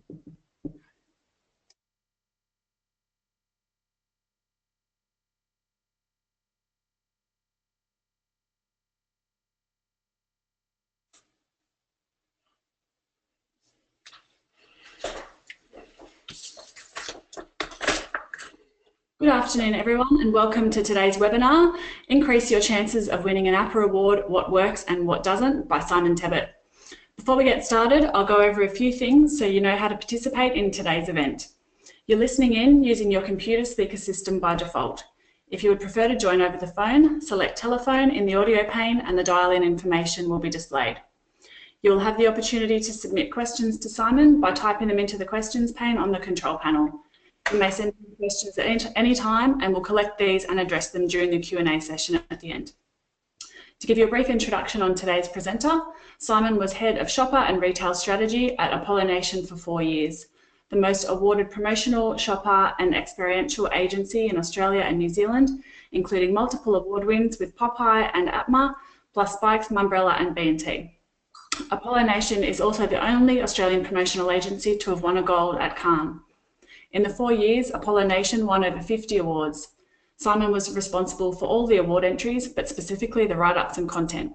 Good afternoon, everyone, and welcome to today's webinar, Increase Your Chances of Winning an APPA Award, What Works and What Doesn't, by Simon Tebbutt. Before we get started, I'll go over a few things so you know how to participate in today's event. You're listening in using your computer speaker system by default. If you would prefer to join over the phone, select telephone in the audio pane and the dial-in information will be displayed. You will have the opportunity to submit questions to Simon by typing them into the questions pane on the control panel. You may send questions at any time and we'll collect these and address them during the Q&A session at the end. To give you a brief introduction on today's presenter, Simon was Head of Shopper and Retail Strategy at APPA Nation for 4 years, the most awarded promotional, shopper and experiential agency in Australia and New Zealand, including multiple award wins with Popeye and APPA, plus Spikes, Mumbrella and B&T. APPA Nation is also the only Australian promotional agency to have won a gold at Cannes. In the 4 years, APPA Nation won over 50 awards. Simon was responsible for all the award entries, but specifically the write-ups and content.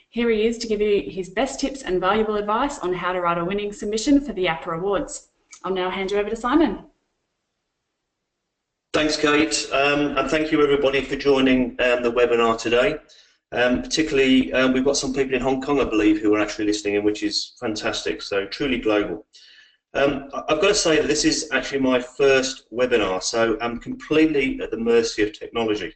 Here he is to give you his best tips and valuable advice on how to write a winning submission for the APPA Awards. I'll now hand you over to Simon. Thanks, Kate, and thank you everybody for joining the webinar today. Particularly, we've got some people in Hong Kong, I believe, who are actually listening in, which is fantastic, so truly global. I've got to say that this is actually my first webinar, so I'm completely at the mercy of technology.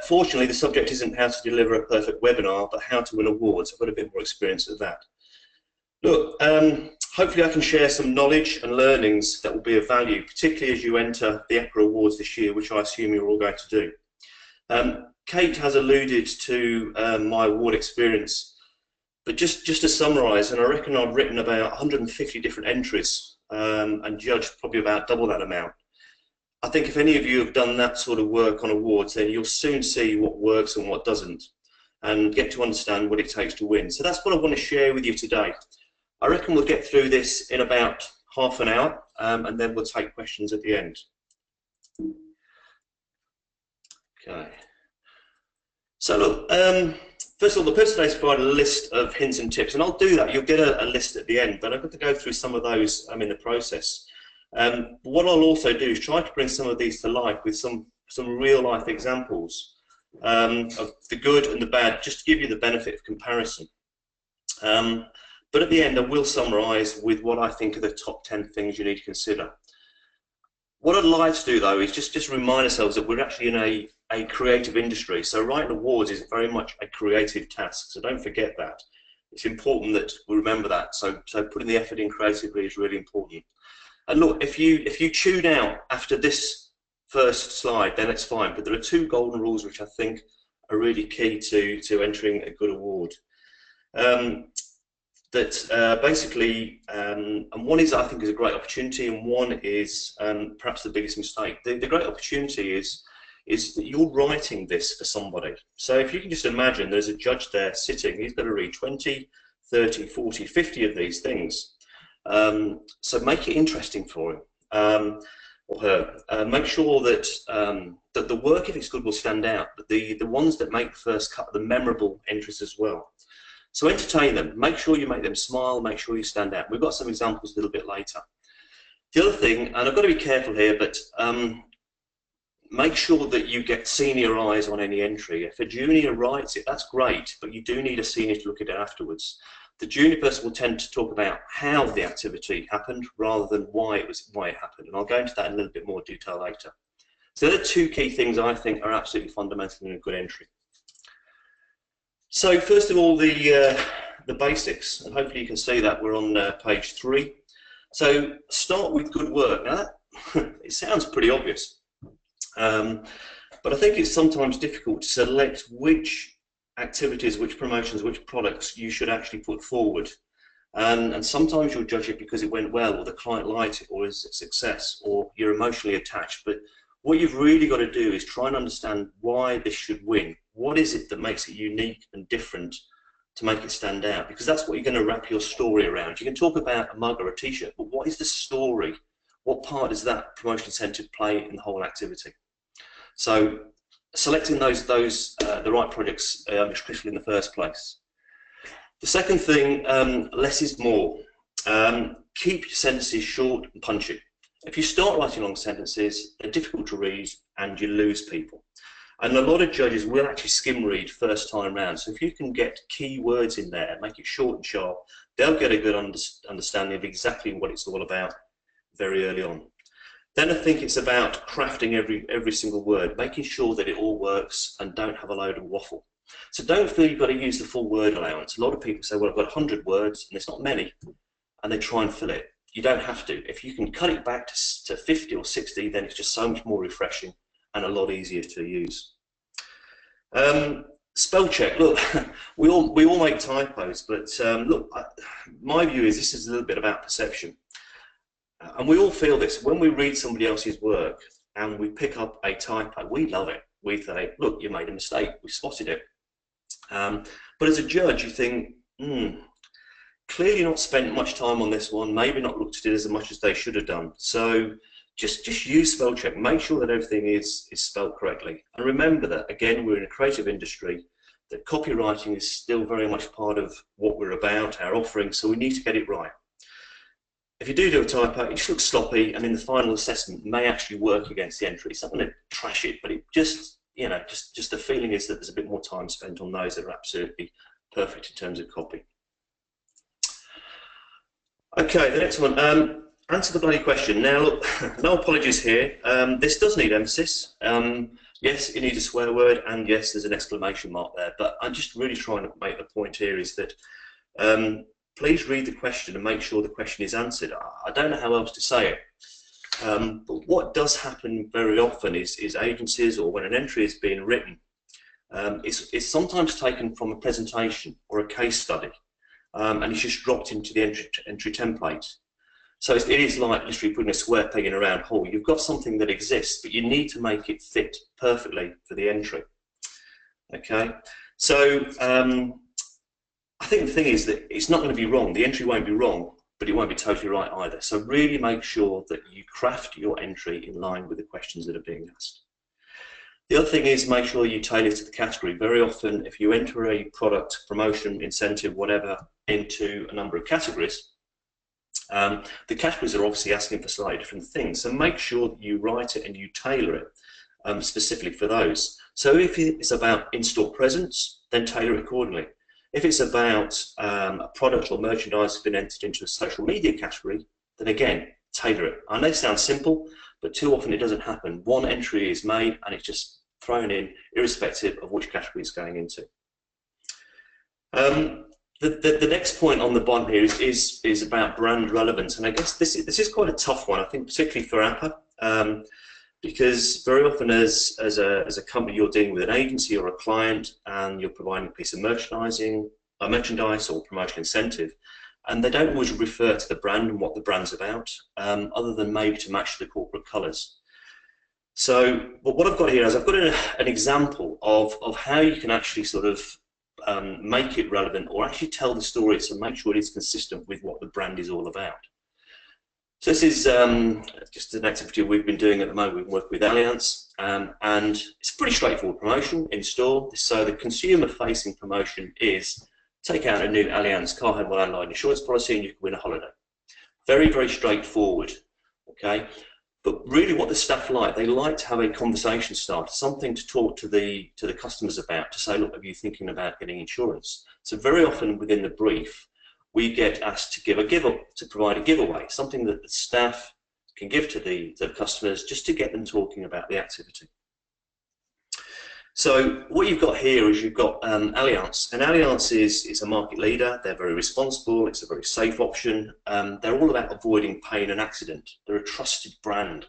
Fortunately, the subject isn't how to deliver a perfect webinar, but how to win awards. I've got a bit more experience of that. Look, hopefully I can share some knowledge and learnings that will be of value, particularly as you enter the APPA Awards this year, which I assume you're all going to do. Kate has alluded to my award experience. But just to summarise, and I reckon I've written about 150 different entries and judged probably about double that amount. I think if any of you have done that sort of work on awards, then you'll soon see what works and what doesn't, and get to understand what it takes to win. So that's what I want to share with you today. I reckon we'll get through this in about half an hour, and then we'll take questions at the end. Okay. So look. First of all, the person today is provided a list of hints and tips, and I'll do that. You'll get a list at the end, but I've got to go through some of those in the process. What I'll also do is try to bring some of these to life with some real-life examples of the good and the bad, just to give you the benefit of comparison. But at the end, I will summarise with what I think are the top 10 things you need to consider. What I'd like to do, though, is just remind ourselves that we're actually in a creative industry. So writing awards is very much a creative task. So don't forget that. It's important that we remember that. So putting the effort in creatively is really important. And look, if you tune out after this first slide, then it's fine. But there are 2 golden rules which I think are really key to entering a good award. Basically, and one is, I think, is a great opportunity, and one is perhaps the biggest mistake. The great opportunity is that you're writing this for somebody. So if you can just imagine there's a judge there sitting, he's going to read 20, 30, 40, 50 of these things. So make it interesting for him or her. Make sure that that the work, if it's good, will stand out, but the ones that make the first cut, the memorable entries as well. So entertain them, make sure you make them smile, make sure you stand out. We've got some examples a little bit later. The other thing, and I've got to be careful here, but make sure that you get senior eyes on any entry. If a junior writes it, that's great, but you do need a senior to look at it afterwards. The junior person will tend to talk about how the activity happened rather than why it happened, and I'll go into that in a little bit more detail later. So there are 2 key things I think are absolutely fundamental in a good entry. So first of all, the basics, and hopefully you can see that we're on page 3. So start with good work. Now that, it sounds pretty obvious, but I think it's sometimes difficult to select which activities, which promotions, which products you should actually put forward. And sometimes you'll judge it because it went well, or the client liked it, or is a success, or you're emotionally attached. But what you've really got to do is try and understand why this should win. What is it that makes it unique and different to make it stand out, because that's what you're going to wrap your story around. You can talk about a mug or a t-shirt, but what is the story? What part does that promotion incentive play in the whole activity? So selecting the right projects is critical in the first place. The second thing, less is more. Keep your sentences short and punchy. If you start writing long sentences, they're difficult to read and you lose people. And a lot of judges will actually skim read first time round. So if you can get key words in there, make it short and sharp, they'll get a good understanding of exactly what it's all about very early on. Then I think it's about crafting every single word, making sure that it all works and don't have a load of waffle. So don't feel you've got to use the full word allowance. A lot of people say, well, I've got 100 words, and it's not many, and they try and fill it. You don't have to. If you can cut it back to 50 or 60, then it's just so much more refreshing and a lot easier to use. Spell check. Look, we all make typos, but look, my view is this is a little bit about perception. And we all feel this. When we read somebody else's work and we pick up a typo, we love it. We say, look, you made a mistake. We spotted it. But as a judge, you think, clearly not spent much time on this one, maybe not looked at it as much as they should have done. So just use spell check. Make sure that everything is spelled correctly. And remember that, again, we're in a creative industry, that copywriting is still very much part of what we're about, our offering, so we need to get it right. If you do a typo, it just looks sloppy, and in the final assessment may actually work against the entry. It's not going to trash it, but it just, you know, just the feeling is that there's a bit more time spent on those that are absolutely perfect in terms of copy. Okay, the next one. Answer the bloody question. Now, look, no apologies here. This does need emphasis. Yes, it needs a swear word, and yes, there's an exclamation mark there. But I'm just really trying to make the point here is that please read the question and make sure the question is answered. I don't know how else to say it. But what does happen very often is agencies, or when an entry is being written, it's sometimes taken from a presentation or a case study, and it's just dropped into the entry template. So it is like literally putting a square peg in a round hole. You've got something that exists, but you need to make it fit perfectly for the entry. Okay, so I think the thing is that it's not going to be wrong. The entry won't be wrong, but it won't be totally right either. So really make sure that you craft your entry in line with the questions that are being asked. The other thing is make sure you tailor to the category. Very often, if you enter a product, promotion, incentive, whatever, into a number of categories, the categories are obviously asking for slightly different things. So make sure that you write it and you tailor it specifically for those. So if it's about in-store presence, then tailor it accordingly. If it's about a product or merchandise that's been entered into a social media category, then again, tailor it. I know it sounds simple, but too often it doesn't happen. One entry is made and it's just thrown in, irrespective of which category it's going into. The next point on the bottom here is about brand relevance, and I guess this is quite a tough one, I think, particularly for APPA, because very often as a company you're dealing with an agency or a client, and you're providing a piece of merchandise or promotional incentive, and they don't always refer to the brand and what the brand's about, other than maybe to match the corporate colours. So, but what I've got here is I've got an example of how you can actually sort of make it relevant, or actually tell the story to make sure it is consistent with what the brand is all about. So this is just an activity we've been doing at the moment. We've worked with Allianz, and it's a pretty straightforward promotion in store. So the consumer-facing promotion is take out a new Allianz car home landline insurance policy and you can win a holiday. Very, very straightforward, okay? But really what the staff like, they like to have a conversation starter, something to talk to the customers about, to say, look, are you thinking about getting insurance? So very often within the brief, we get asked to provide a giveaway, something that the staff can give to the customers just to get them talking about the activity. So what you've got here is you've got Allianz, and Allianz is a market leader. They're very responsible. It's a very safe option. They're all about avoiding pain and accident. They're a trusted brand.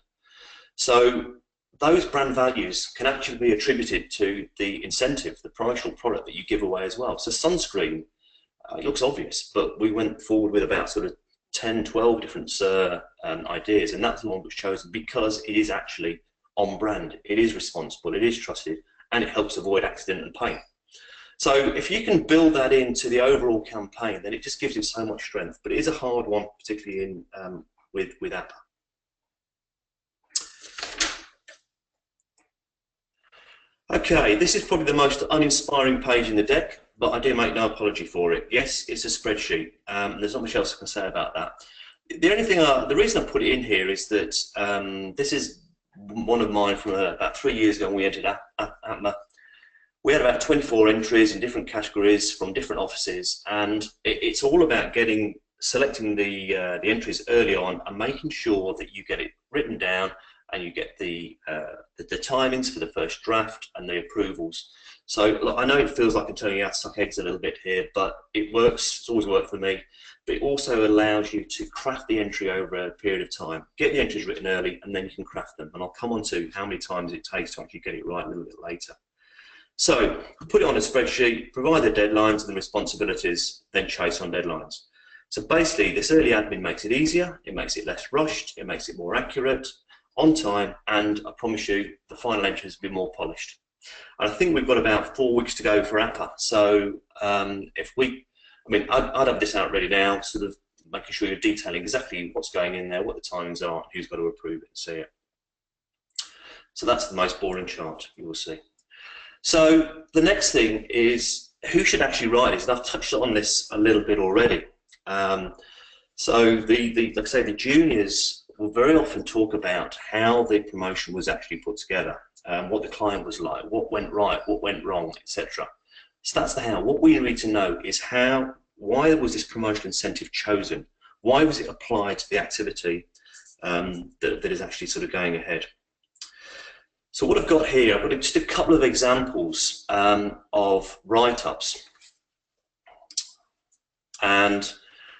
So those brand values can actually be attributed to the incentive, the promotional product that you give away as well. So sunscreen, it looks obvious, but we went forward with about sort of 10, 12 different ideas, and that's the one that was chosen because it is actually on brand. It is responsible. It is trusted, and it helps avoid accident and pain. So if you can build that into the overall campaign, then it just gives it so much strength. But it is a hard one, particularly in with APPA. Okay, this is probably the most uninspiring page in the deck, but I do make no apology for it. Yes, it's a spreadsheet. There's not much else I can say about that. The reason I put it in here is that this is one of mine from about 3 years ago when we entered APPA. We had about 24 entries in different categories from different offices, and it's all about selecting the entries early on and making sure that you get it written down and you get the timings for the first draft and the approvals. So look, I know it feels like I'm turning you out stuck eggs a little bit here, but it works. It's always worked for me. But it also allows you to craft the entry over a period of time. Get the entries written early, and then you can craft them. And I'll come on to how many times it takes to actually get it right a little bit later. So put it on a spreadsheet, provide the deadlines and the responsibilities, then chase on deadlines. So basically, this early admin makes it easier. It makes it less rushed. It makes it more accurate, on time, and I promise you the final entries will be more polished. And I think we've got about 4 weeks to go for APPA. So I'd have this out ready now, sort of making sure you're detailing exactly what's going in there, what the timings are, who's got to approve it and see it. So that's the most boring chart you will see. So the next thing is who should actually write this, and I've touched on this a little bit already. So like I say, the juniors will very often talk about how the promotion was actually put together, what the client was like, what went right, what went wrong, etc. So that's the how. What we need to know is why was this promotion incentive chosen? Why was it applied to the activity that is actually sort of going ahead? So what I've got here, I've got just a couple of examples of write-ups. And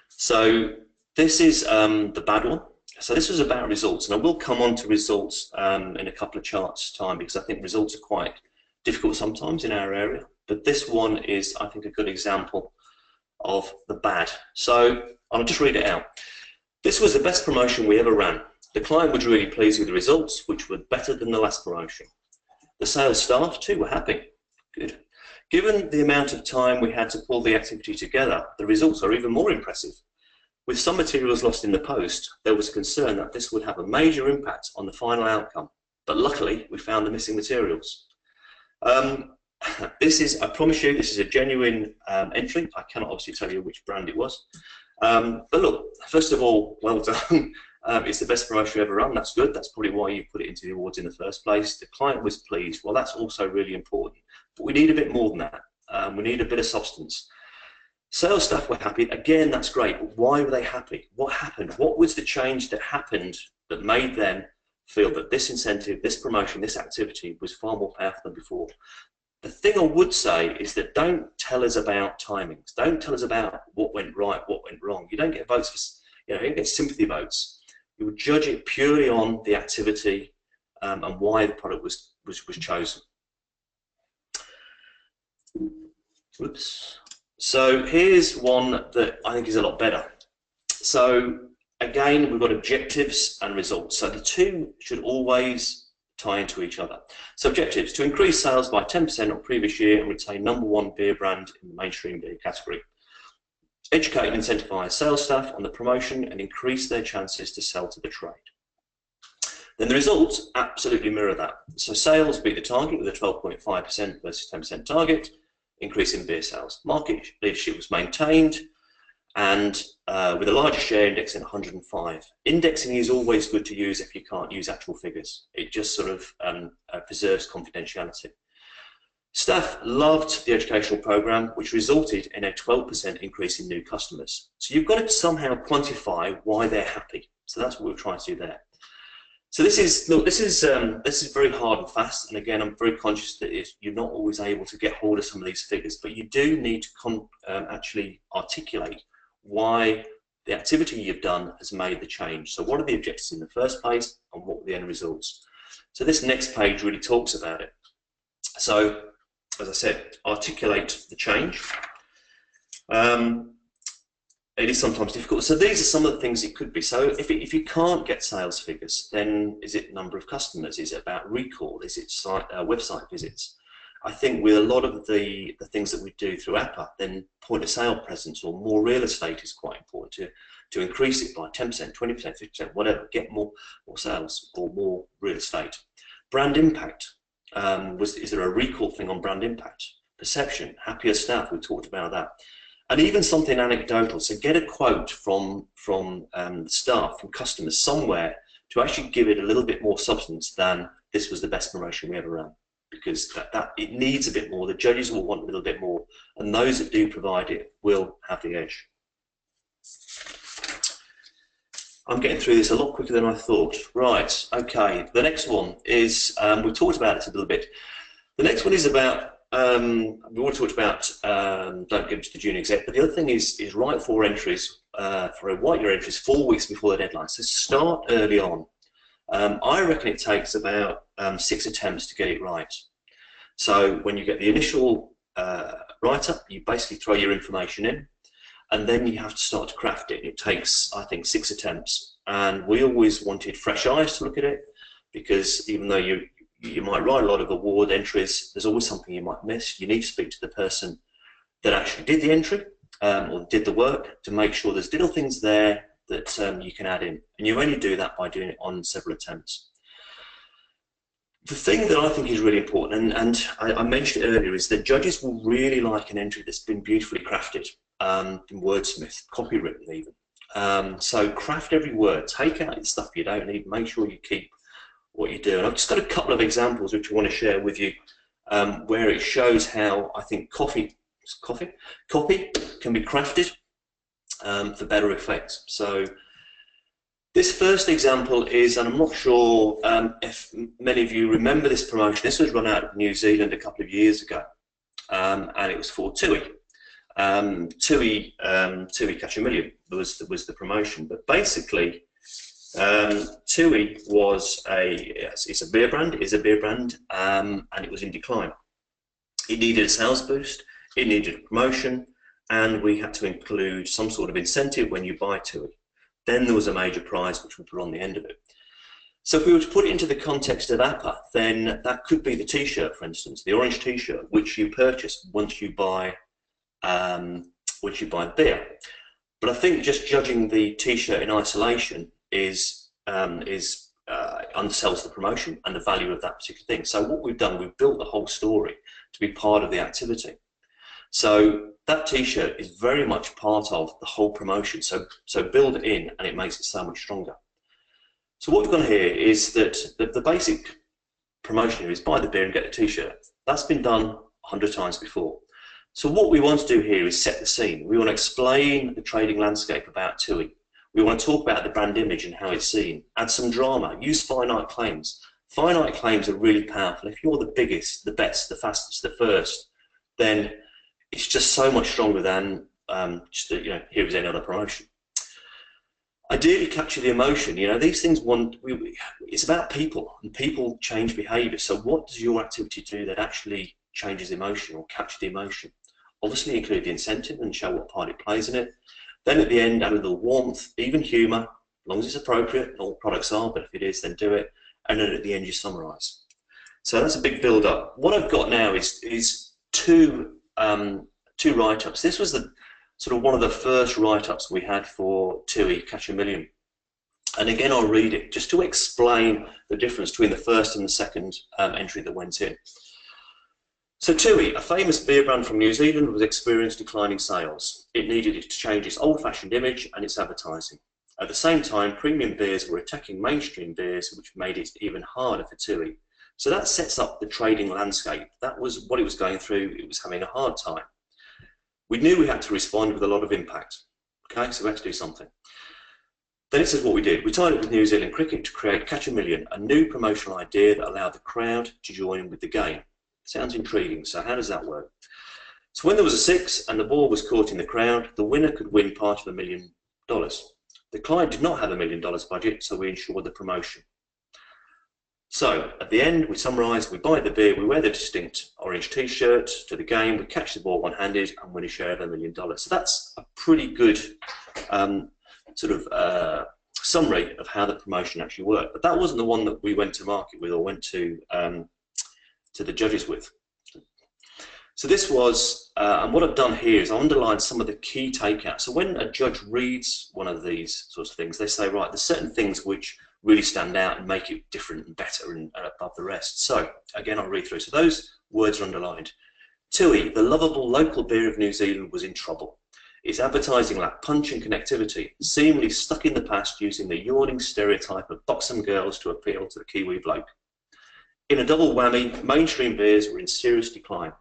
so this is the bad one. So this was about results, and I will come on to results in a couple of charts' time, because I think results are quite difficult sometimes in our area. But this one is, I think, a good example of the bad. So I'll just read it out. This was the best promotion we ever ran. The client was really pleased with the results, which were better than the last promotion. The sales staff too were happy. Good. Given the amount of time we had to pull the activity together, the results are even more impressive. With some materials lost in the post, there was concern that this would have a major impact on the final outcome, but luckily we found the missing materials. This is, I promise you, this is a genuine entry. I cannot obviously tell you which brand it was. But look, first of all, well done. It's the best promotion we've ever run. That's good. That's probably why you put it into the awards in the first place. The client was pleased. Well, that's also really important. But we need a bit more than that. We need a bit of substance. Sales staff were happy. Again, that's great. But why were they happy? What happened? What was the change that happened that made them feel that this incentive, this promotion, this activity was far more powerful than before? The thing I would say is that don't tell us about timings. Don't tell us about what went right, what went wrong. You don't get votes for, you don't get sympathy votes. You would judge it purely on the activity and why the product was chosen. Oops. So here's one that I think is a lot better. So again, we've got objectives and results. So the two should always tie into each other. So objectives: to increase sales by 10% on previous year and retain #1 beer brand in the mainstream beer category. Educate and incentivize sales staff on the promotion and increase their chances to sell to the trade. Then the results absolutely mirror that. So sales beat the target with a 12.5% versus 10% target, increase in beer sales. Market leadership was maintained, and with a larger share indexing 105. Indexing is always good to use if you can't use actual figures. It just sort of preserves confidentiality. Staff loved the educational program, which resulted in a 12% increase in new customers. So you've got to somehow quantify why they're happy. So that's what we're trying to do there. So this is very hard and fast, and again, I'm very conscious that you're not always able to get hold of some of these figures, but you do need to actually articulate why the activity you've done has made the change. So what are the objectives in the first place, and what were the end results? So this next page really talks about it. So, as I said, articulate the change. It is sometimes difficult. So these are some of the things it could be. So if you can't get sales figures, then is it number of customers? Is it about recall? Is it website visits? I think with a lot of the things that we do through APPA, then point of sale presence or more real estate is quite important to increase it by 10%, 20%, 50%, whatever, get more sales or more real estate. Brand impact, is there a recall thing on brand impact? Perception, happier staff, we talked about that. And even something anecdotal, so get a quote from staff, from customers somewhere to actually give it a little bit more substance than this was the best promotion we ever ran. Because it needs a bit more, the judges will want a little bit more, and those that do provide it will have the edge. I'm getting through this a lot quicker than I thought. Right, okay, the next one is, we talked about it a little bit. The next one is about, we already talked about don't give it to the junior exec, but the other thing is write 4 entries, write your entries 4 weeks before the deadline. So start early on. I reckon it takes about 6 attempts to get it right. So when you get the initial write-up, you basically throw your information in, and then you have to start to craft it. It takes, I think, 6 attempts. And we always wanted fresh eyes to look at it, because even though you might write a lot of award entries, there's always something you might miss. You need to speak to the person that actually did the entry or did the work to make sure there's little things there that you can add in. And you only do that by doing it on several attempts. The thing that I think is really important, and I mentioned it earlier, is that judges will really like an entry that's been beautifully crafted, wordsmith, copywritten even. So craft every word, take out the stuff you don't need, make sure you keep what you do. And I've just got a couple of examples which I want to share with you, where it shows how I think copy can be crafted for better effect. So this first example is, and I'm not sure if many of you remember this promotion. This was run out of New Zealand a couple of years ago, and it was for TUI. TUI Catch a Million was the promotion, but basically TUI was it's a beer brand, and it was in decline. It needed a sales boost, it needed a promotion, and we had to include some sort of incentive when you buy TUI. Then there was a major prize which we put on the end of it. So if we were to put it into the context of APPA, then that could be the T-shirt, for instance, the orange T-shirt, which you purchase once you buy beer. But I think just judging the T-shirt in isolation undersells the promotion and the value of that particular thing. So what we've done, we've built the whole story to be part of the activity. So that T-shirt is very much part of the whole promotion. So build it in, and it makes it so much stronger. So what we've got here is that the basic promotion here is buy the beer and get the T-shirt. That's been done 100 times before. So what we want to do here is set the scene. We want to explain the trading landscape about TUI. We want to talk about the brand image and how it's seen. Add some drama. Use finite claims. Finite claims are really powerful. If you're the biggest, the best, the fastest, the first, then it's just so much stronger than just here is another promotion. Ideally, capture the emotion. These things it's about people, and people change behaviour. So what does your activity do that actually changes emotion or capture the emotion? Obviously, include the incentive and show what part it plays in it. Then at the end, add a little warmth, even humour, as long as it's appropriate. Not all products are, but if it is, then do it. And then at the end, you summarise. So that's a big build-up. What I've got now is two write-ups. This was the sort of one of the first write-ups we had for TUI Catch a Million. And again, I'll read it just to explain the difference between the first and the second entry that went in. So TUI, a famous beer brand from New Zealand, was experiencing declining sales. It needed to change its old-fashioned image and its advertising. At the same time, premium beers were attacking mainstream beers, which made it even harder for TUI. So that sets up the trading landscape. That was what it was going through. It was having a hard time. We knew we had to respond with a lot of impact. Okay, so we had to do something. Then it says what we did. We tied it with New Zealand cricket to create Catch a Million, a new promotional idea that allowed the crowd to join in with the game. Sounds intriguing. So how does that work? So when there was a 6 and the ball was caught in the crowd, the winner could win part of $1 million. The client did not have $1 million budget, so we ensured the promotion. So at the end, we summarise, we buy the beer, we wear the distinct orange T-shirt to the game, we catch the ball one-handed and win a share of $1 million. So that's a pretty good summary of how the promotion actually worked. But that wasn't the one that we went to market with or went to the judges with. So this was, and what I've done here is I underlined some of the key takeouts. So when a judge reads one of these sorts of things, they say, right, there's certain things which really stand out and make it different and better and above the rest. So again, I'll read through. So those words are underlined. Tui, the lovable local beer of New Zealand, was in trouble. Its advertising lacked punch and connectivity, seemingly stuck in the past using the yawning stereotype of buxom girls to appeal to the Kiwi bloke. In a double whammy, mainstream beers were in serious decline.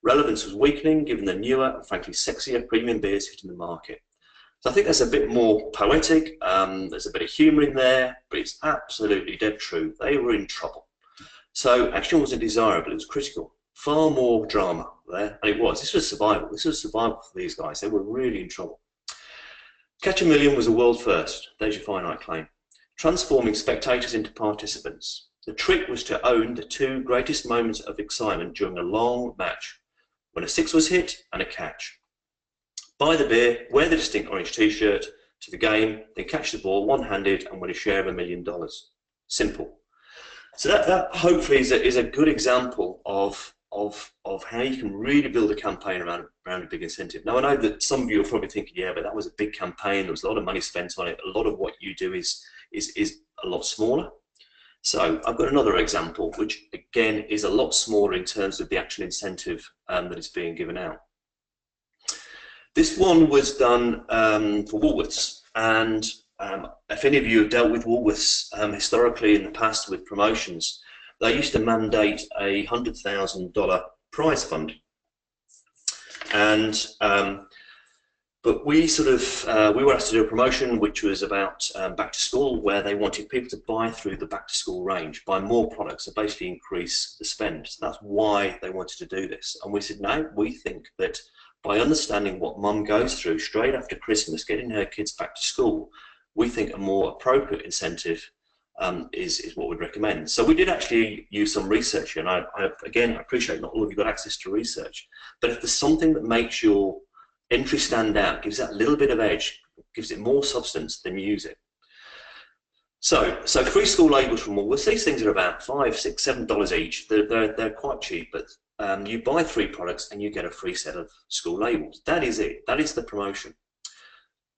Relevance was weakening given the newer and frankly sexier premium beers hitting the market. So I think that's a bit more poetic, there's a bit of humour in there, but it's absolutely dead true. They were in trouble. So action wasn't desirable, it was critical. Far more drama there, and it was. This was survival. This was survival for these guys. They were really in trouble. Catch a Million was a world first. There's your finite claim. Transforming spectators into participants. The trick was to own the two greatest moments of excitement during a long match, when a six was hit and a catch. Buy the beer, wear the distinct orange t-shirt to the game, then catch the ball one-handed and win a share of $1 million. Simple. So that hopefully is a good example of how you can really build a campaign around a big incentive. Now I know that some of you are probably thinking, yeah, but that was a big campaign, there was a lot of money spent on it, a lot of what you do is a lot smaller. So I've got another example, which again is a lot smaller in terms of the actual incentive that is being given out. This one was done for Woolworths, and if any of you have dealt with Woolworths historically in the past with promotions, they used to mandate a $100,000 prize fund, and but we sort of we were asked to do a promotion which was about back to school, where they wanted people to buy through the back to school range, buy more products, and basically increase the spend. So that's why they wanted to do this, and we said no, we think that by understanding what mum goes through straight after Christmas, getting her kids back to school, we think a more appropriate incentive is what we'd recommend. So we did actually use some research here, and again, I appreciate not all of you got access to research, but if there's something that makes your entry stand out, gives that little bit of edge, gives it more substance, then use it. So free school labels from Woolworths, these things are about $5, $6, $7 each. They're quite cheap, but you buy 3 products and you get a free set of school labels. That is it. That is the promotion.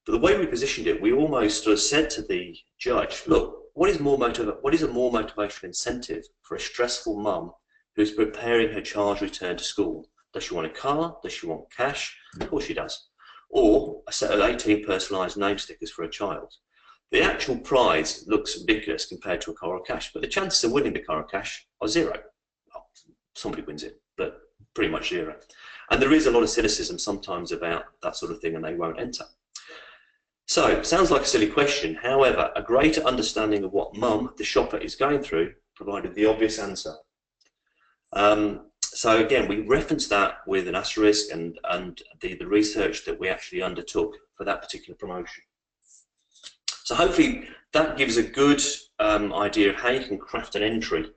But the way we positioned it, we almost sort of said to the judge, look, what is a more motivational incentive for a stressful mum who's preparing her child's return to school? Does she want a car? Does she want cash? Of course she does. Or a set of 18 personalised name stickers for a child. The actual prize looks ridiculous compared to a car or cash, but the chances of winning the car or cash are 0. Well, somebody wins it, but pretty much 0. And there is a lot of cynicism sometimes about that sort of thing, and they won't enter. So, sounds like a silly question. However, a greater understanding of what mum, the shopper, is going through provided the obvious answer. So again, we referenced that with an asterisk and the research that we actually undertook for that particular promotion. So hopefully that gives a good idea of how you can craft an entry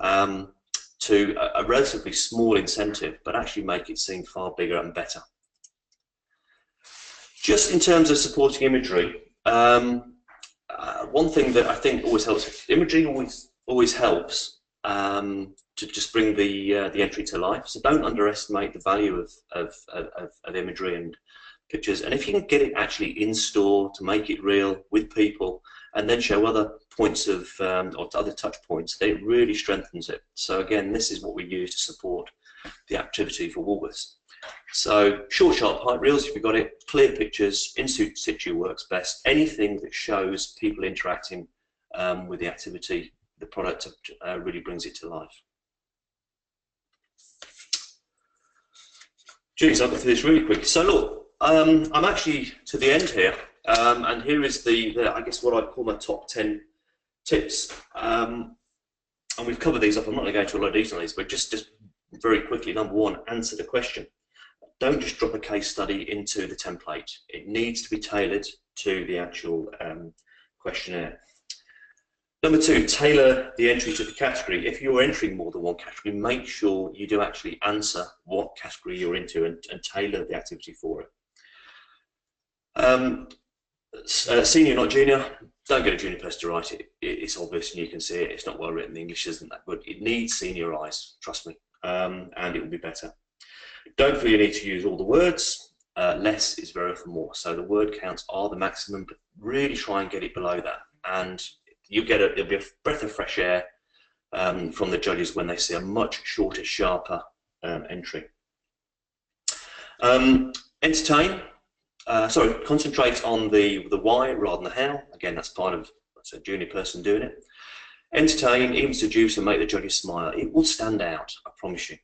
to a relatively small incentive, but actually make it seem far bigger and better. Just in terms of supporting imagery, one thing that I think always helps, imagery always helps to just bring the entry to life. So don't underestimate the value of imagery and pictures. And if you can get it actually in store to make it real with people, and then show other points of or other touch points, it really strengthens it. So again, this is what we use to support the activity for Woolworths. So short, sharp hype reels, if you've got it, clear pictures, in situ works best. Anything that shows people interacting with the activity, the product really brings it to life. Geez, I'll go through this really quick. So look, I'm actually to the end here, and here is I guess what I'd call my top 10 tips. And we've covered these up. I'm not going to go into a lot of detail on these, but just very quickly. Number 1, answer the question. Don't just drop a case study into the template. It needs to be tailored to the actual questionnaire. Number 2, tailor the entry to the category. If you're entering more than one category, make sure you do actually answer what category you're into and tailor the activity for it. Senior, not junior. Don't get a junior person to write it. It's obvious and you can see it. It's not well written. The English isn't that good. It needs senior eyes, trust me, and it will be better. Don't feel you need to use all the words. Less is very often more. So the word counts are the maximum, but really try and get it below that. And it'll be a breath of fresh air from the judges when they see a much shorter, sharper entry. Concentrate on the why rather than the how. Again, that's a junior person doing it. Entertain, even seduce, and make the judges smile. It will stand out, I promise you.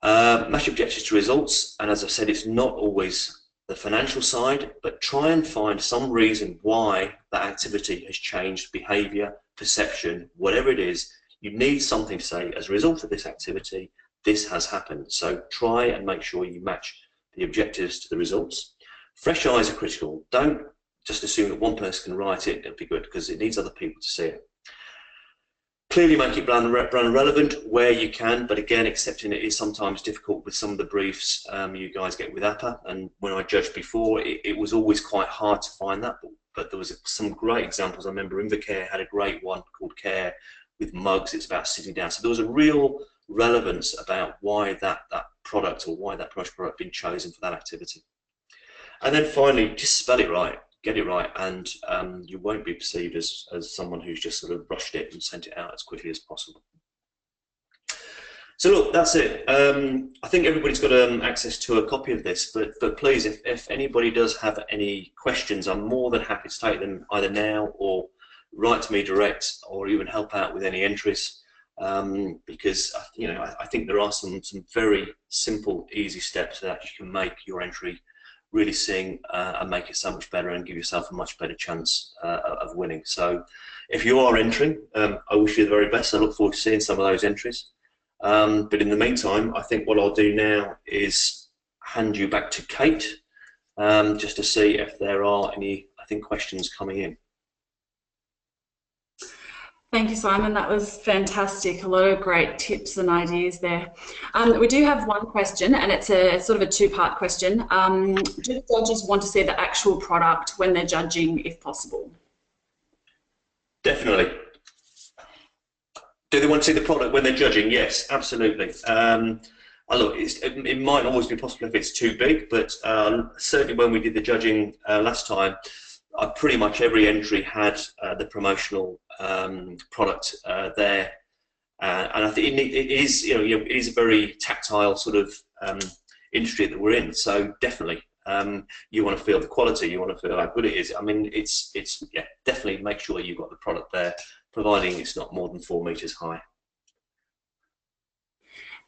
Match objectives to results, and as I said, it's not always the financial side, but try and find some reason why that activity has changed behaviour, perception, whatever it is. You need something to say, as a result of this activity, this has happened. So try and make sure you match the objectives to the results. Fresh eyes are critical. Don't just assume that one person can write it, it'll be good, because it needs other people to see it. Clearly make it brand relevant where you can, but again, accepting it is sometimes difficult with some of the briefs you guys get with APPA. And when I judged before, it was always quite hard to find that, but there was some great examples. I remember Invacare had a great one called Care with mugs. It's about sitting down. So there was a real relevance about why that product or why that promotional product had been chosen for that activity. And then finally, just spell it right. Get it right, and you won't be perceived as someone who's just sort of rushed it and sent it out as quickly as possible. So look, that's it. I think everybody's got access to a copy of this, but please, if anybody does have any questions, I'm more than happy to take them either now or write to me direct, or even help out with any entries, because I think there are some very simple, easy steps that you can make your entry really sing and make it so much better and give yourself a much better chance of winning. So if you are entering, I wish you the very best. I look forward to seeing some of those entries. But in the meantime, I think what I'll do now is hand you back to Kate, just to see if there are any, questions coming in. Thank you, Simon. That was fantastic. A lot of great tips and ideas there. We do have one question, and it's a sort of a two-part question. Do the judges want to see the actual product when they're judging, if possible? Definitely. Do they want to see the product when they're judging? Yes, absolutely. Look, it might always be possible if it's too big, but certainly when we did the judging last time, pretty much every entry had the promotional product there, and I think it is, it is a very tactile sort of industry that we're in. So definitely, you want to feel the quality, you want to feel how good it is. I mean, yeah, definitely make sure you've got the product there, providing it's not more than 4 meters high.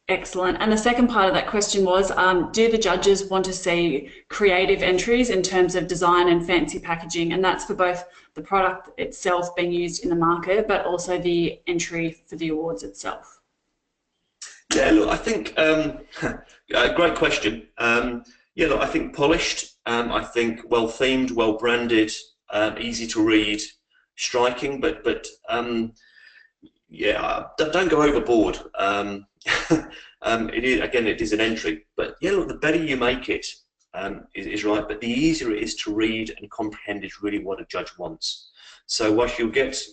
Excellent. And the second part of that question was, do the judges want to see creative entries in terms of design and fancy packaging? And that's for both the product itself being used in the market, but also the entry for the awards itself. Yeah, look, I think, great question. Yeah, look, I think polished, I think well-themed, well-branded, easy to read, striking, but yeah, don't go overboard. It is an entry, but yeah, look, the better you make it is right, but the easier it is to read and comprehend is really what a judge wants. So whilst you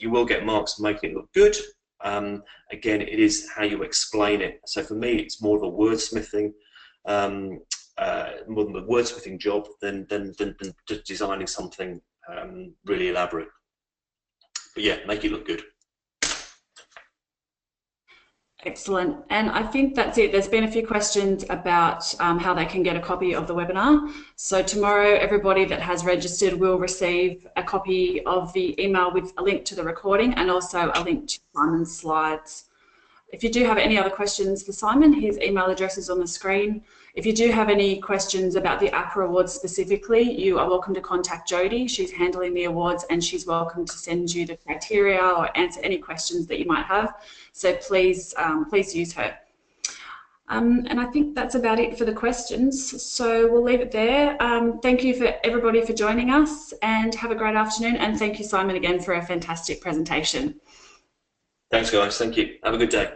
will get marks for making it look good, again, it is how you explain it. So for me, it's more of a wordsmithing, more than a wordsmithing job than just designing something really elaborate. But yeah, make it look good. Excellent. And I think that's it. There's been a few questions about how they can get a copy of the webinar. So tomorrow, everybody that has registered will receive a copy of the email with a link to the recording and also a link to Simon's slides. If you do have any other questions for Simon, his email address is on the screen. If you do have any questions about the APPA Awards specifically, you are welcome to contact Jodie. She's handling the awards and she's welcome to send you the criteria or answer any questions that you might have. So please, please use her. And I think that's about it for the questions. So we'll leave it there. Thank you for everybody for joining us and have a great afternoon. And thank you, Simon, again for a fantastic presentation. Thanks, guys. Thank you. Have a good day.